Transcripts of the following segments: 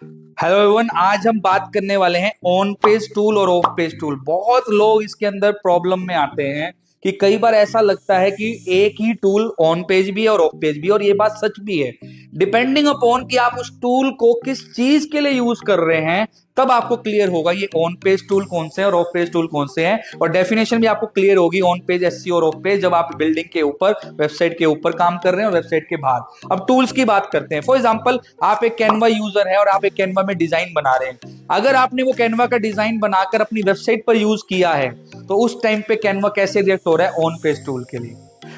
Hello everyone, आज हम बात करने वाले हैं ऑन पेज टूल और ऑफ पेज टूल। बहुत लोग इसके अंदर प्रॉब्लम में आते हैं कि कई बार ऐसा लगता है कि एक ही टूल ऑन पेज भी है और ऑफ पेज भी, और ये बात सच भी है। डिपेंडिंग अपॉन कि आप उस टूल को किस चीज के लिए यूज कर रहे हैं, तब आपको क्लियर होगा ये ऑन पेज टूल कौन से हैं और ऑफ पेज टूल कौन से हैं, और डेफिनेशन भी आपको क्लियर होगी ऑन पेज एसईओ और ऑफ पेज, जब आप बिल्डिंग के ऊपर, वेबसाइट के ऊपर काम कर रहे हैं और वेबसाइट के बाहर। अब टूल्स की बात करते हैं। फॉर एग्जांपल, आप एक कैनवा यूजर है और आप एक कैनवा में डिजाइन बना रहे हैं। अगर आपने वो कैनवा का डिजाइन बनाकर अपनी वेबसाइट पर यूज किया है, तो उस टाइम पे कैनवा कैसे रिएक्ट हो रहा है? ऑन पेज टूल के लिए।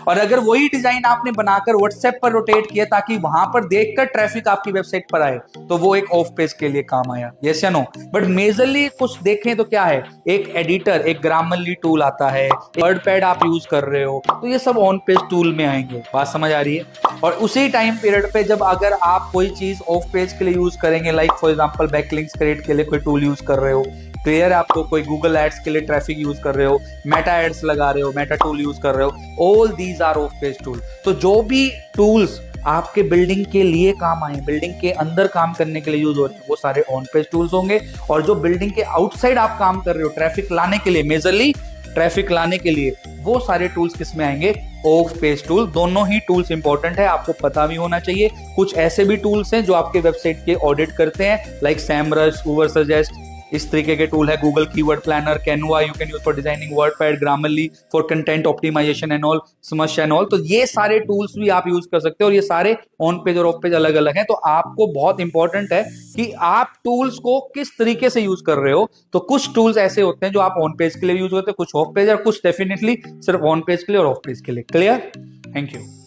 और अगर वही डिजाइन आपने बनाकर व्हाट्सएप पर रोटेट किया ताकि वहां पर देखकर ट्रैफिक आपकी वेबसाइट पर आए, तो वो एक ऑफ पेज के लिए काम आया। यस या नो? बट मेजरली कुछ देखें तो क्या है, एक एडिटर, एक ग्रामरली टूल आता है, वर्डपैड आप यूज कर रहे हो, तो ये सब ऑन पेज टूल में आएंगे। बात समझ आ रही है? और उसी टाइम पीरियड पे जब अगर आप कोई चीज ऑफ पेज के लिए यूज करेंगे, like for example backlinks create के लिए कोई टूल यूज कर रहे हो, क्लियर है आपको, कोई गूगल एड्स के लिए ट्रैफिक यूज कर रहे हो, मेटा एड्स लगा रहे हो, मेटा टूल यूज कर रहे हो, all these are off page tool. तो जो भी टूल्स आपके बिल्डिंग के लिए काम आए, बिल्डिंग के अंदर काम करने के लिए यूज हो रहे हैं, वो सारे ऑन पेज टूल्स होंगे। और जो बिल्डिंग के आउटसाइड आप काम कर रहे हो, ट्रैफिक लाने के लिए, मेजरली ट्रैफिक लाने के लिए, वो सारे टूल्स किस में आएंगे? Of page tool. दोनों ही टूल्स इंपॉर्टेंट है, आपको पता भी होना चाहिए। कुछ ऐसे भी टूल्स हैं जो आपके वेबसाइट के ऑडिट करते हैं, लाइक सैमरश, उबरसजेस्ट, इस तरीके के टूल है। Google keyword planner, Canva you can use for designing, WordPad, Grammarly for content optimisation and all, Semrush and all. तो ये सारे टूल्स भी आप यूज कर सकते हो, और ये सारे ऑन पेज और ऑफ पेज अलग अलग हैं। तो आपको बहुत इंपॉर्टेंट है कि आप टूल्स को किस तरीके से यूज कर रहे हो। तो कुछ टूल्स ऐसे होते हैं जो आप ऑन पेज के लिए यूज करते हैं, कुछ ऑफ पेज, और कुछ डेफिनेटली सिर्फ ऑन पेज के लिए और ऑफ पेज के लिए। क्लियर? Thank you.